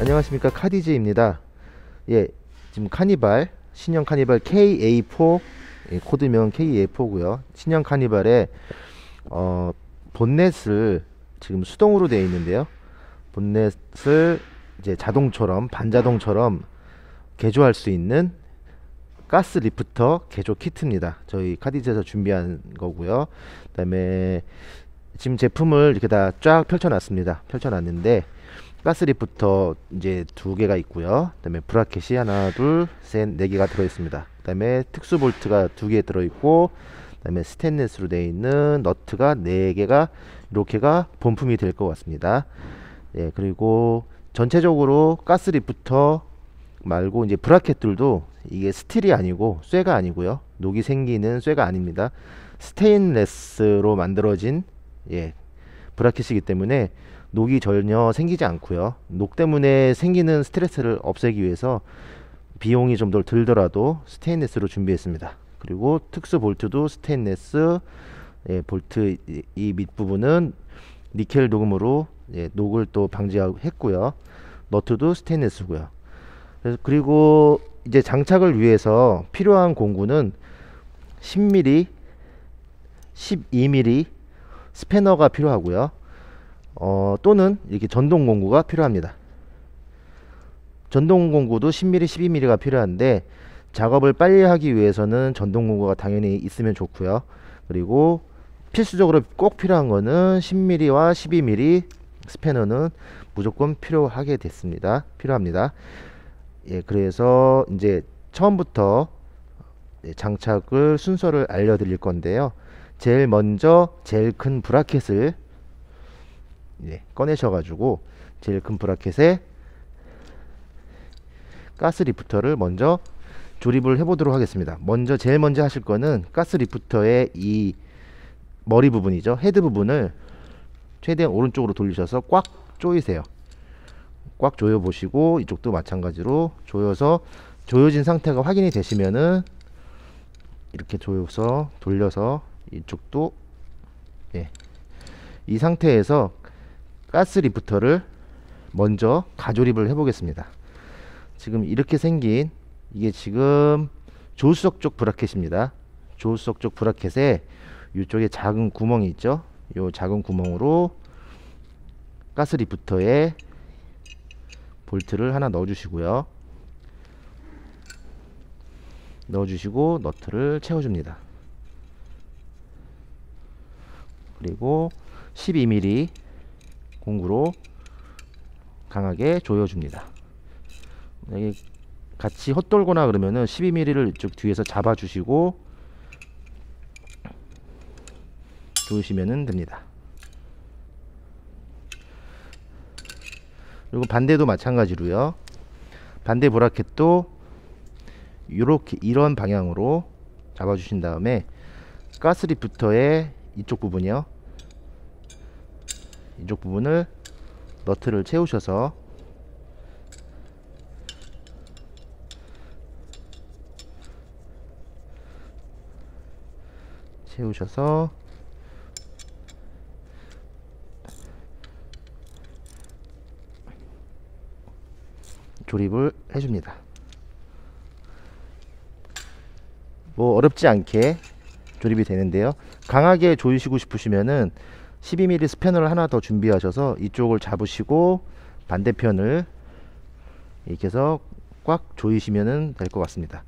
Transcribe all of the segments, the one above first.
안녕하십니까, 카디즈입니다. 예, 지금 카니발, 신형 카니발 KA4, 예, 코드명 KA4고요. 신형 카니발에 본넷을 지금 수동으로 되어 있는데요. 본넷을 이제 자동처럼, 반자동처럼 개조할 수 있는 가스 리프터 개조 키트입니다. 저희 카디즈에서 준비한 거고요. 그다음에 지금 제품을 이렇게 다 쫙 펼쳐놨습니다. 펼쳐놨는데 가스 리프터 이제 2개가 있고요. 그다음에 브라켓이 하나, 둘, 셋, 4개가 들어있습니다. 그다음에 특수 볼트가 2개 들어있고, 그다음에 스테인리스로 되어 있는 너트가 4개가 이렇게가 본품이 될 것 같습니다. 예, 그리고 전체적으로 가스 리프터 말고 이제 브라켓들도 이게 스틸이 아니고 쇠가 아니고요. 녹이 생기는 쇠가 아닙니다. 스테인레스로 만들어진 브라켓이기 때문에 녹이 전혀 생기지 않고요. 녹 때문에 생기는 스트레스를 없애기 위해서 비용이 좀 더 들더라도 스테인레스로 준비했습니다. 그리고 특수 볼트도 스테인레스, 볼트 이 밑부분은 니켈 도금으로 녹을 또 방지했고요. 너트도 스테인레스고요. 그리고 이제 장착을 위해서 필요한 공구는 10mm, 12mm 스패너가 필요하고요. 또는 이렇게 전동 공구가 필요합니다. 전동 공구도 10mm, 12mm가 필요한데 작업을 빨리 하기 위해서는 전동 공구가 당연히 있으면 좋고요. 그리고 필수적으로 꼭 필요한 거는 10mm와 12mm 스패너는 무조건 필요합니다. 예, 그래서 이제 처음부터 장착을 순서를 알려드릴 건데요. 제일 먼저 제일 큰 브라켓을 꺼내셔가지고 제일 큰 브라켓에 가스 리프터를 먼저 조립을 해보도록 하겠습니다. 제일 먼저 하실 거는 가스 리프터의 이 머리 부분이죠. 헤드 부분을 최대한 오른쪽으로 돌리셔서 꽉 조이세요. 꽉 조여 보시고 이쪽도 마찬가지로 조여서 조여진 상태가 확인이 되시면은 이렇게 조여서 돌려서 이쪽도 이 상태에서 가스 리프터를 먼저 가조립을 해 보겠습니다. 지금 이렇게 생긴 이게 지금 조수석 쪽 브라켓입니다. 조수석 쪽 브라켓에 이쪽에 작은 구멍이 있죠. 이 작은 구멍으로 가스 리프터에 볼트를 하나 넣어주시고요. 넣어주시고 너트를 채워줍니다. 그리고 12mm 공구로 강하게 조여줍니다. 여기 같이 헛돌거나 그러면은 12mm를 이쪽 뒤에서 잡아주시고 조이시면 됩니다. 그리고 반대도 마찬가지로요. 반대 브라켓도 이런 방향으로 잡아주신 다음에 가스 리프터의 이쪽 부분이요. 이쪽 부분을 너트를 채우셔서 조립을 해줍니다. 뭐 어렵지 않게 조립이 되는데요. 강하게 조이시고 싶으시면은 12mm 스패너를 하나 더 준비하셔서 이쪽을 잡으시고 반대편을 이렇게 해서 꽉 조이시면 될 것 같습니다.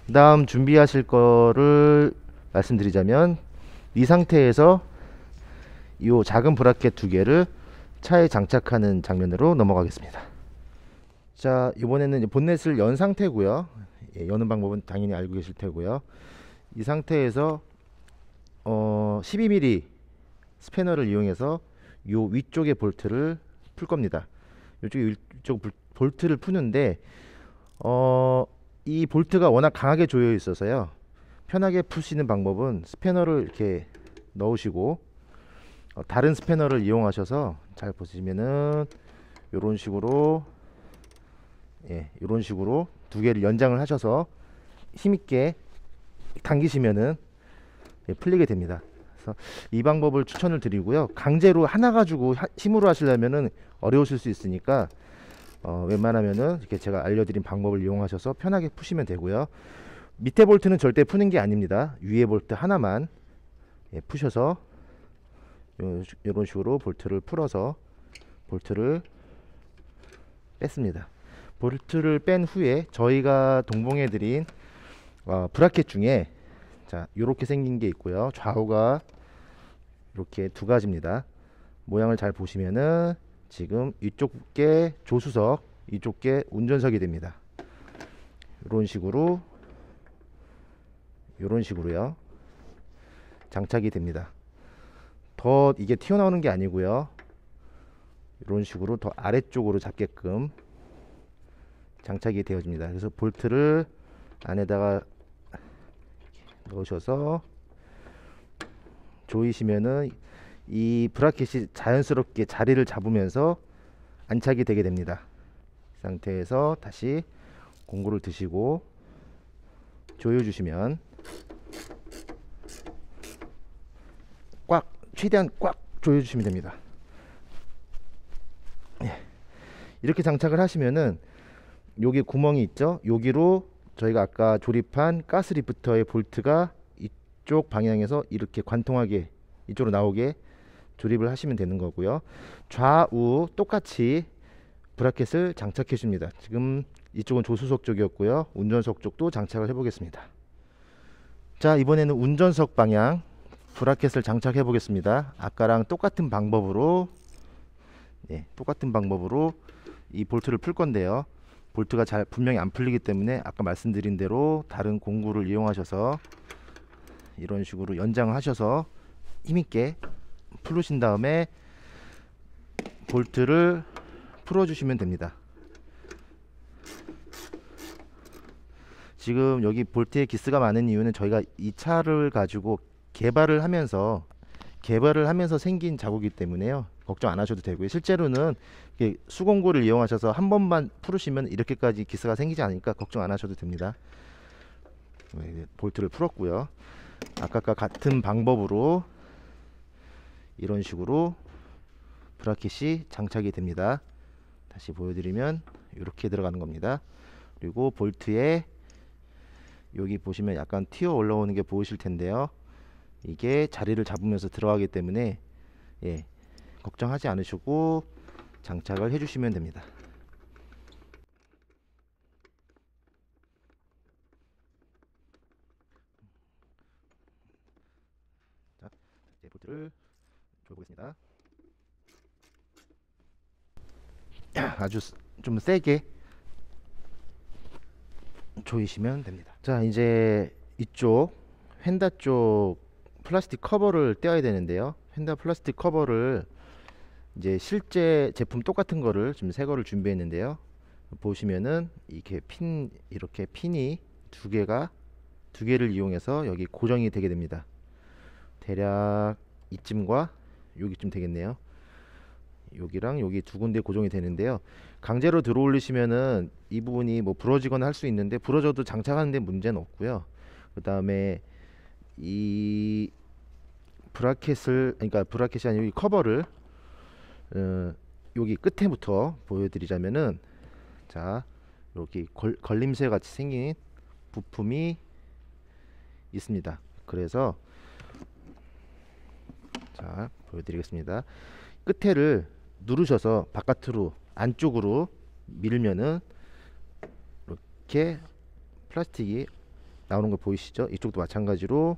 그 다음 준비하실 거를 말씀드리자면 이 상태에서 이 작은 브라켓 2개를 차에 장착하는 장면으로 넘어가겠습니다. 자, 이번에는 본넷을 연 상태고요. 여는 방법은 당연히 알고 계실 테고요. 이 상태에서 12mm 스패너를 이용해서 요 위쪽의 볼트를 풀 겁니다. 위쪽 볼트를 푸는데 이 볼트가 워낙 강하게 조여 있어서요. 편하게 풀 수 있는 방법은 스패너를 이렇게 넣으시고 다른 스패너를 이용하셔서 잘 보시면은 요런 식으로 이런 식으로 2개를 연장을 하셔서 힘있게 당기시면은 풀리게 됩니다. 그래서 이 방법을 추천을 드리고요. 강제로 하나 가지고 힘으로 하시려면은 어려우실 수 있으니까 웬만하면은 이렇게 제가 알려드린 방법을 이용하셔서 편하게 푸시면 되고요. 밑에 볼트는 절대 푸는 게 아닙니다. 위에 볼트 하나만 푸셔서 이런 식으로 볼트를 풀어서 볼트를 뺐습니다. 볼트를 뺀 후에 저희가 동봉해 드린 브라켓 중에 자 이렇게 생긴 게 있고요. 좌우가 이렇게 두 가지입니다. 모양을 잘 보시면은 지금 이쪽 게 조수석, 이쪽 게 운전석이 됩니다. 이런 식으로요 장착이 됩니다. 더 이게 튀어나오는 게 아니고요, 이런 식으로 더 아래쪽으로 잡게끔 장착이 되어집니다. 그래서 볼트를 안에다가 넣으셔서 조이시면은 이 브라켓이 자연스럽게 자리를 잡으면서 안착이 되게 됩니다. 이 상태에서 다시 공구를 드시고 조여주시면 최대한 꽉 조여주시면 됩니다. 이렇게 장착을 하시면은 여기 구멍이 있죠. 여기로 저희가 아까 조립한 가스 리프터의 볼트가 이쪽 방향에서 이렇게 관통하게 이쪽으로 나오게 조립을 하시면 되는 거고요. 좌우 똑같이 브라켓을 장착해 줍니다. 지금 이쪽은 조수석 쪽이었고요, 운전석 쪽도 장착을 해 보겠습니다. 자, 이번에는 운전석 방향 브라켓을 장착해 보겠습니다. 아까랑 똑같은 방법으로 이 볼트를 풀 건데요. 볼트가 분명히 안 풀리기 때문에 아까 말씀드린 대로 다른 공구를 이용하셔서 이런 식으로 연장하셔서 힘있게 풀으신 다음에 볼트를 풀어 주시면 됩니다. 지금 여기 볼트에 기스가 많은 이유는 저희가 이 차를 가지고 개발을 하면서 생긴 자국이기 때문에요. 걱정 안 하셔도 되고요. 실제로는 수공구를 이용하셔서 한 번만 풀으시면 이렇게까지 기스가 생기지 않으니까 걱정 안 하셔도 됩니다. 볼트를 풀었고요. 아까과 같은 방법으로 이런 식으로 브라켓이 장착이 됩니다. 다시 보여드리면 이렇게 들어가는 겁니다. 그리고 볼트에 여기 보시면 약간 튀어 올라오는 게 보이실 텐데요. 이게 자리를 잡으면서 들어가기 때문에 걱정하지 않으시고 장착을 해주시면 됩니다. 자, 이제 볼트를 조여보겠습니다. 아주 좀 세게 조이시면 됩니다. 자, 이제 이쪽 휀다 쪽 플라스틱 커버를 떼어야 되는데요. 휀다 플라스틱 커버를 이제 실제 제품 똑같은 거를 지금 새 거를 준비했는데요. 보시면은 이렇게 핀이 두 개를 이용해서 여기 고정이 되게 됩니다. 대략 이쯤과 여기쯤 되겠네요. 여기랑 여기 두 군데 고정이 되는데요. 강제로 들어 올리시면은 이 부분이 뭐 부러지거나 할 수 있는데, 부러져도 장착하는데 문제는 없고요. 그 다음에 이 그러니까 브라켓이 아니고 이 커버를 여기 끝에부터 보여드리자면은, 자, 여기 걸림새 같이 생긴 부품이 있습니다. 그래서 자, 보여드리겠습니다. 끝에를 누르셔서 바깥으로 안쪽으로 밀면은 이렇게 플라스틱이 나오는 거 보이시죠? 이쪽도 마찬가지로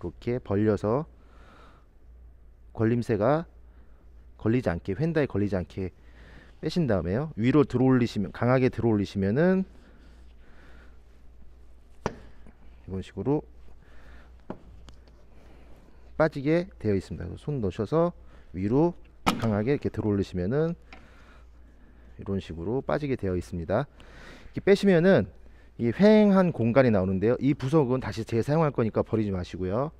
이렇게 벌려서 걸림새가 걸리지 않게, 휀다에 걸리지 않게 빼신 다음에요, 위로 강하게 들어 올리시면은 이런 식으로 빠지게 되어 있습니다. 손 넣으셔서 위로 강하게 이렇게 들어 올리시면은 이런 식으로 빠지게 되어 있습니다. 이렇게 빼시면은 이 휑한 공간이 나오는데요. 이 부속은 다시 재사용할 거니까 버리지 마시고요.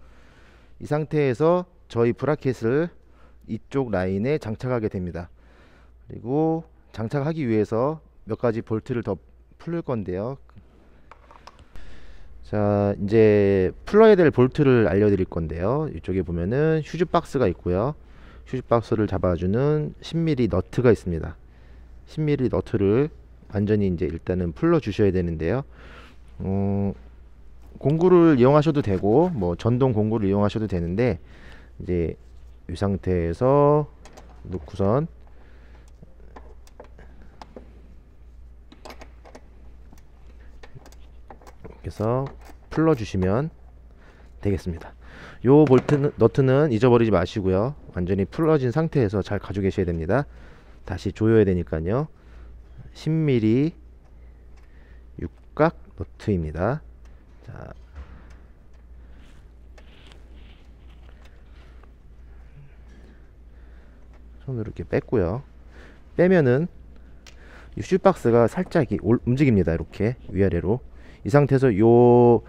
이 상태에서 저희 브라켓을 이쪽 라인에 장착하게 됩니다. 그리고 장착하기 위해서 몇 가지 볼트를 더 풀 건데요. 자, 이제 풀어야 될 볼트를 알려드릴 건데요. 이쪽에 보면은 휴즈 박스가 있고요. 휴즈 박스를 잡아주는 10mm 너트가 있습니다. 10mm 너트를 완전히 이제 일단은 풀러 주셔야 되는데요. 공구를 이용하셔도 되고 뭐 전동 공구를 이용하셔도 되는데, 이제 이 상태에서 놓고선 그래서 풀러 주시면 되겠습니다. 요 너트는 잊어버리지 마시고요. 완전히 풀러진 상태에서 잘 가지고 계셔야 됩니다. 다시 조여야 되니까요. 10mm 육각 너트입니다. 자, 손으로 이렇게 뺐고요. 빼면은 이 슈박스가 살짝 움직입니다. 이렇게 위아래로. 이 상태에서 요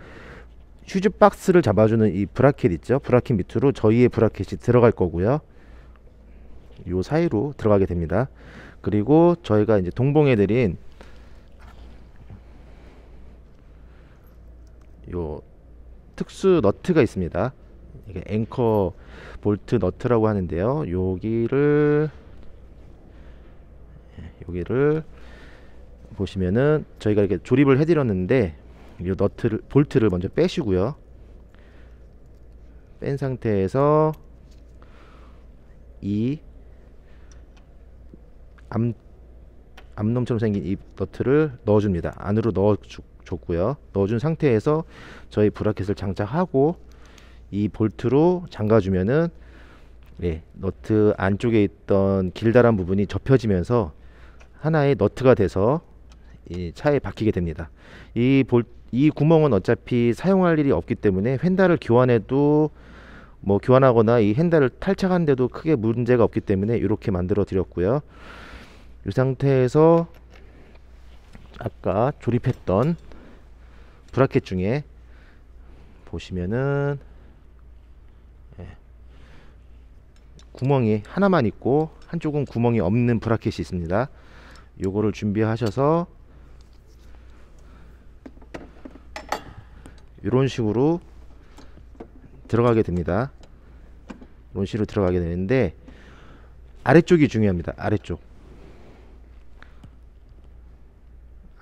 슈즈박스를 잡아주는 이 브라켓 있죠? 브라켓 밑으로 저희의 브라켓이 들어갈 거고요. 요 사이로 들어가게 됩니다. 그리고 저희가 이제 동봉해드린 요 특수 너트가 있습니다. 이게 앵커 볼트 너트라고 하는데요. 여기를 보시면은 저희가 이렇게 조립을 해드렸는데, 이 볼트를 먼저 빼시고요. 뺀 상태에서 이 암놈처럼 생긴 이 너트를 넣어줍니다. 안으로 넣어줬고요. 넣어준 상태에서 저희 브라켓을 장착하고 이 볼트로 잠가주면은, 예, 너트 안쪽에 있던 길다란 부분이 접혀지면서 하나의 너트가 돼서 이 차에 박히게 됩니다. 이 구멍은 어차피 사용할 일이 없기 때문에 휀달을 교환해도 뭐 교환하거나 이 핸달을 탈착하는데도 크게 문제가 없기 때문에 이렇게 만들어 드렸고요. 이 상태에서 아까 조립했던 브라켓 중에 보시면은, 예, 구멍이 하나만 있고 한쪽은 구멍이 없는 브라켓이 있습니다. 요거를 준비하셔서 이런 식으로 들어가게 됩니다. 이런 식으로 들어가게 되는데, 아래쪽이 중요합니다.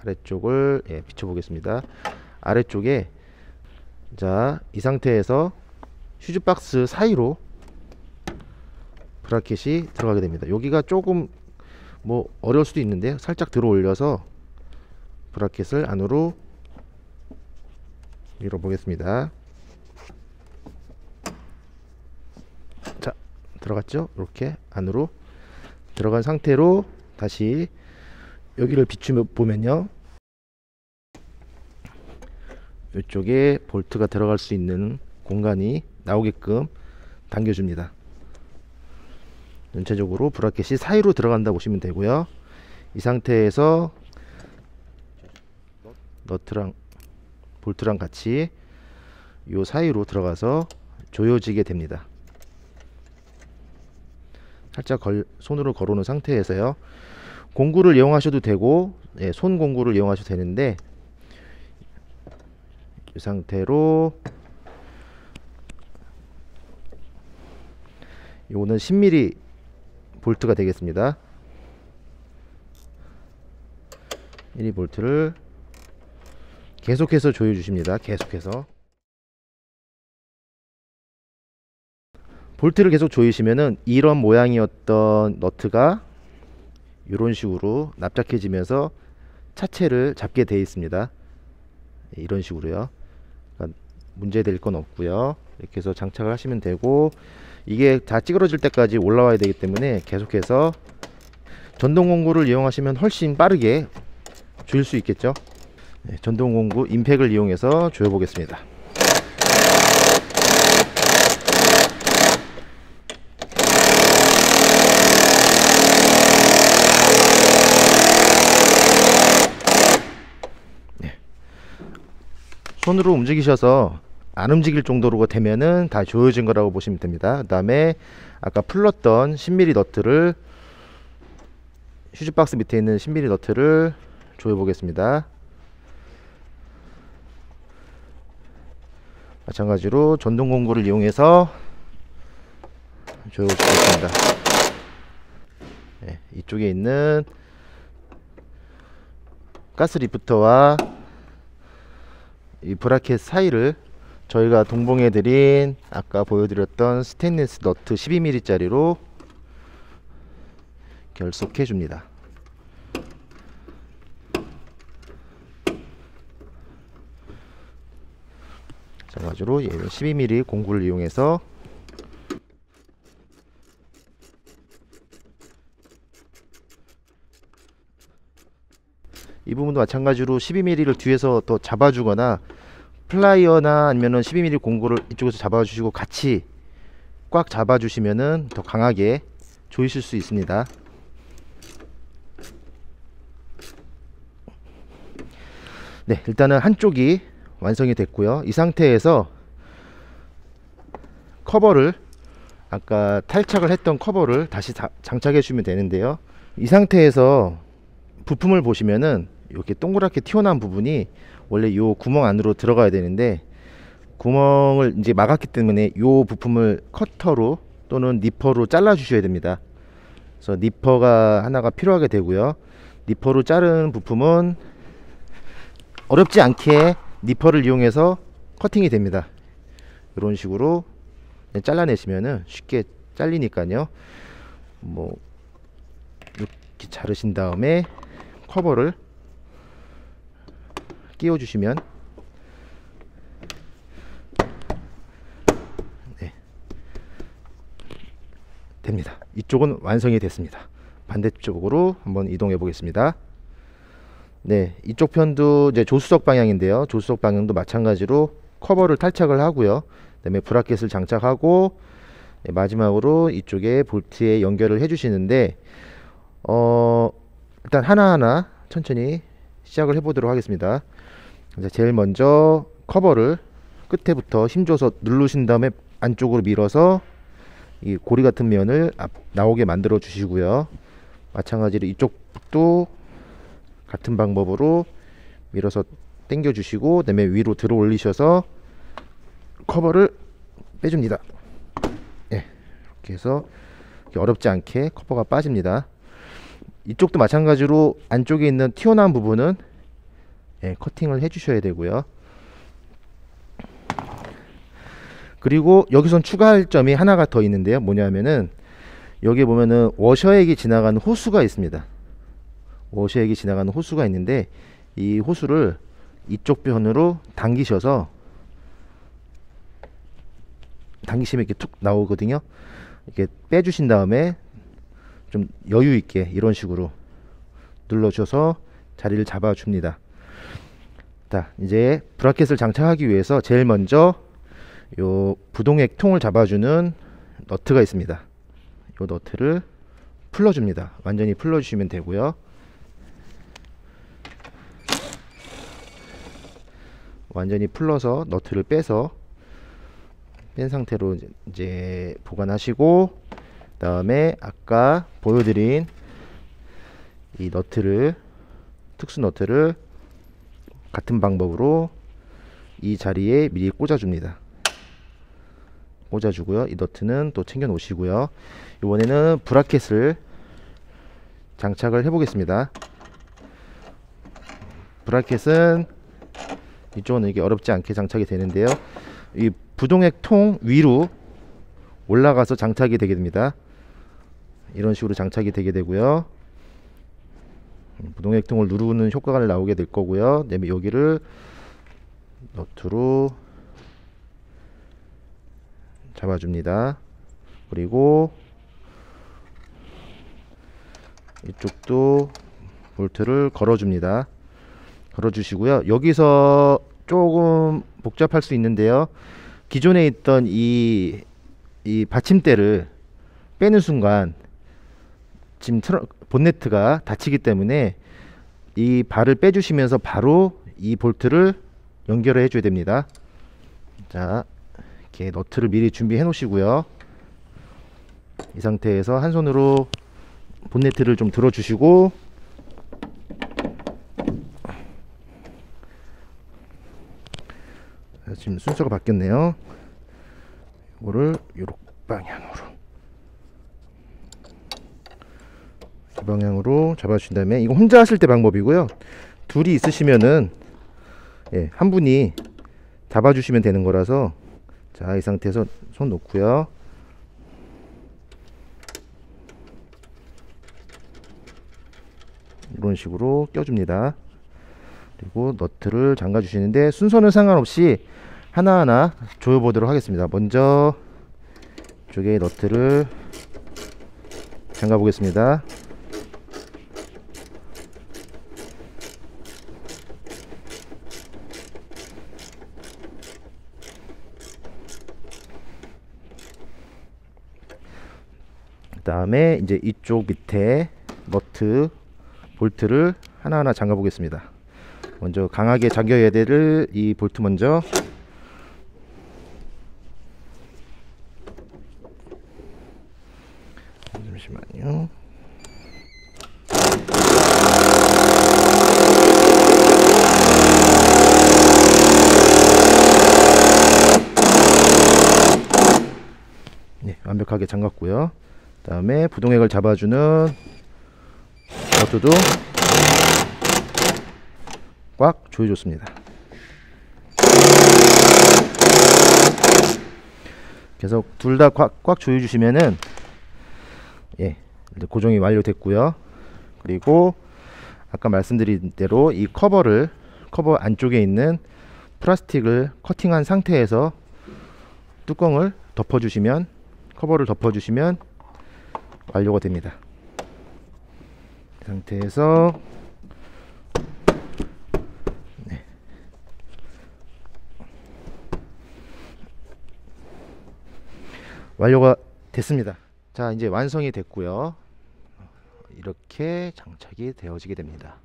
아래쪽을, 예, 비춰보겠습니다. 아래쪽에, 자, 이 상태에서 휴즈박스 사이로 브라켓이 들어가게 됩니다. 여기가 조금 뭐 어려울 수도 있는데 살짝 들어 올려서 브라켓을 안으로 밀어 보겠습니다. 자, 들어갔죠? 이렇게 안으로 들어간 상태로 다시 여기를 비추며 보면요, 이쪽에 볼트가 들어갈 수 있는 공간이 나오게끔 당겨줍니다. 전체적으로 브라켓이 사이로 들어간다 보시면 되고요. 이 상태에서 너트랑 볼트랑 같이 요 사이로 들어가서 조여지게 됩니다. 살짝 손으로 걸어놓은 상태에서요, 공구를 이용하셔도 되고, 예, 손 공구를 이용하셔도 되는데, 이 상태로 요거는 10mm 볼트가 되겠습니다. 1mm 볼트를 계속해서 조여 주십니다. 계속해서 볼트를 계속 조이시면은 이런 모양이었던 너트가 이런 식으로 납작해지면서 차체를 잡게 되어 있습니다. 이런 식으로요. 그러니까 문제될 건 없고요. 이렇게 해서 장착을 하시면 되고, 이게 다 찌그러질 때까지 올라와야 되기 때문에 계속해서 전동 공구를 이용하시면 훨씬 빠르게 조일 수 있겠죠. 네, 전동 공구 임팩을 이용해서 조여 보겠습니다. 네. 손으로 움직이셔서 안 움직일 정도로 되면은 다 조여진 거라고 보시면 됩니다. 그 다음에 아까 풀렀던 10mm 너트를, 휴즈박스 밑에 있는 10mm 너트를 조여 보겠습니다. 마찬가지로 전동 공구를 이용해서 조여 보겠습니다. 네, 이쪽에 있는 가스 리프터와 이 브라켓 사이를 저희가 동봉해 드린 아까 보여드렸던 스테인리스 너트 12mm 짜리로 결속해 줍니다. 마찬가지로 얘는 12mm 공구를 이용해서 이 부분도 마찬가지로 12mm를 뒤에서 또 잡아주거나 플라이어나 아니면은 12mm 공구를 이쪽에서 잡아주시고 같이 꽉 잡아주시면은 더 강하게 조이실 수 있습니다. 네, 일단은 한쪽이 완성이 됐고요. 이 상태에서 커버를 아까 탈착을 했던 커버를 다시 장착해 주시면 되는데요. 이 상태에서 부품을 보시면은 이렇게 동그랗게 튀어나온 부분이 원래 요 구멍 안으로 들어가야 되는데 구멍을 이제 막았기 때문에 요 부품을 커터로 또는 니퍼로 잘라 주셔야 됩니다. 그래서 니퍼가 하나가 필요하게 되고요. 니퍼로 자른 부품은 어렵지 않게 니퍼를 이용해서 커팅이 됩니다. 이런 식으로 잘라내시면은 쉽게 잘리니까요. 뭐 이렇게 자르신 다음에 커버를 끼워 주시면 네, 됩니다. 이쪽은 완성이 됐습니다. 반대쪽으로 한번 이동해 보겠습니다. 네, 이쪽 편도 이제 조수석 방향인데요. 조수석 방향도 마찬가지로 커버를 탈착을 하고요. 그다음에 브라켓을 장착하고 네, 마지막으로 이쪽에 볼트에 연결을 해 주시는데 일단 하나하나 천천히 시작을 해 보도록 하겠습니다. 이제 제일 먼저 커버를 끝에부터 힘줘서 누르신 다음에 안쪽으로 밀어서 이 고리 같은 면을 나오게 만들어 주시고요. 마찬가지로 이쪽도 같은 방법으로 밀어서 당겨 주시고 그다음에 위로 들어 올리셔서 커버를 빼줍니다. 예, 이렇게 해서 어렵지 않게 커버가 빠집니다. 이쪽도 마찬가지로 안쪽에 있는 튀어나온 부분은 예, 커팅을 해 주셔야 되고요. 그리고 여기선 추가할 점이 하나가 더 있는데요. 뭐냐면은 여기 보면은 워셔액이 지나가는 호수가 있습니다. 워셔액이 지나가는 호수가 있는데 이 호수를 이쪽 편으로 당기셔서 당기시면 이렇게 툭 나오거든요. 이렇게 빼주신 다음에 좀 여유 있게 이런 식으로 눌러주셔서 자리를 잡아줍니다. 자, 이제 브라켓을 장착하기 위해서 제일 먼저 요 부동액 통을 잡아주는 너트가 있습니다. 요 너트를 풀어줍니다. 완전히 풀어주시면 되고요. 완전히 풀러서 너트를 빼서 뺀 상태로 이제 보관하시고 그 다음에 아까 보여드린 이 너트를 특수 너트를 같은 방법으로 이 자리에 미리 꽂아줍니다. 꽂아주고요. 이 너트는 또 챙겨 놓으시고요. 이번에는 브라켓을 장착을 해 보겠습니다. 브라켓은 이쪽은 이게 어렵지 않게 장착이 되는데요. 이 부동액 통 위로 올라가서 장착이 되게 됩니다. 이런 식으로 장착이 되게 되고요. 부동액 통을 누르는 효과가 나오게 될 거고요. 그다음에 여기를 너트로 잡아줍니다. 그리고 이쪽도 볼트를 걸어줍니다. 걸어주시고요. 여기서 조금 복잡할 수 있는데요. 기존에 있던 이 받침대를 빼는 순간 지금 본네트가 닫히기 때문에 이 발을 빼주시면서 바로 이 볼트를 연결을 해줘야 됩니다. 자, 이렇게 너트를 미리 준비해 놓으시고요. 이 상태에서 한 손으로 본네트를 좀 들어주시고 지금 순서가 바뀌었네요. 이거를 이렇게 방향으로 이 방향으로 잡아주신 다음에 이거 혼자 하실 때 방법이고요. 둘이 있으시면은 한 분이 잡아주시면 되는 거라서, 자, 이 상태에서 손 놓고요. 이런 식으로 껴줍니다. 그리고 너트를 잠가 주시는데, 순서는 상관없이 하나하나 조여 보도록 하겠습니다. 먼저 이쪽에 너트를 잠가 보겠습니다. 그 다음에 이제 이쪽 밑에 너트 볼트를 하나하나 잠가 보겠습니다. 먼저 강하게 잠겨야 될 이 볼트 먼저, 잠시만요. 네, 완벽하게 잠갔고요. 그 다음에 부동액을 잡아주는 너트도 꽉 조여줬습니다. 그래서 둘 다 꽉 조여주시면은 이제 고정이 완료됐고요. 그리고 아까 말씀드린 대로 이 커버 안쪽에 있는 플라스틱을 커팅한 상태에서 뚜껑을 덮어주시면, 커버를 덮어주시면 완료가 됩니다. 이 상태에서 완료가 됐습니다. 자, 이제 완성이 됐고요. 이렇게 장착이 되어지게 됩니다.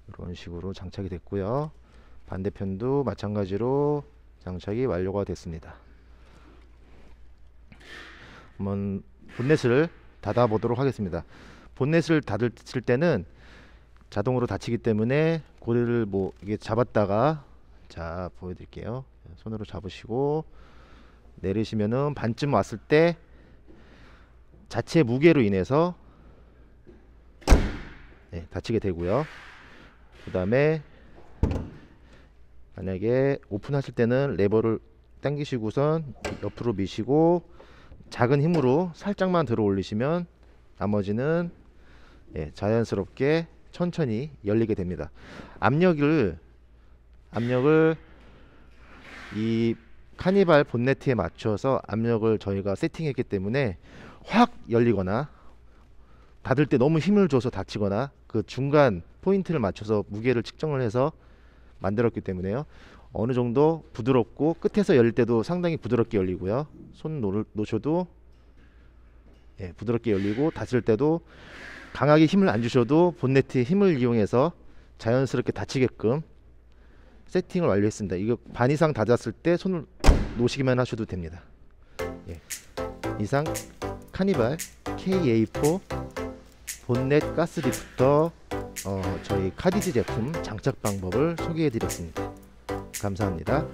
이런 식으로 장착이 됐고요. 반대편도 마찬가지로 장착이 완료가 됐습니다. 한번 본넷을 닫아 보도록 하겠습니다. 본넷을 닫을 때는 자동으로 닫히기 때문에 고리를 이게 잡았다가, 자, 보여드릴게요. 손으로 잡으시고 내리시면은 반쯤 왔을 때 자체 무게로 인해서 닫히게 되고요. 그 다음에 만약에 오픈하실 때는 레버를 당기시고선 옆으로 미시고 작은 힘으로 살짝만 들어 올리시면 나머지는 자연스럽게 천천히 열리게 됩니다. 압력을 이 카니발 본네트에 맞춰서 압력을 저희가 세팅했기 때문에 확 열리거나 닫을 때 너무 힘을 줘서 닫히거나, 그 중간 포인트를 맞춰서 무게를 측정을 해서 만들었기 때문에요. 어느 정도 부드럽고 끝에서 열릴 때도 상당히 부드럽게 열리고요. 손 놓으셔도 부드럽게 열리고, 닫을 때도 강하게 힘을 안 주셔도 본네트의 힘을 이용해서 자연스럽게 닫히게끔 세팅을 완료했습니다. 이거 반 이상 닫았을 때 손을 놓으시기만 하셔도 됩니다. 이상 카니발 KA4 본넷 가스 리프터 저희 카디즈 제품 장착 방법을 소개해 드렸습니다. 감사합니다.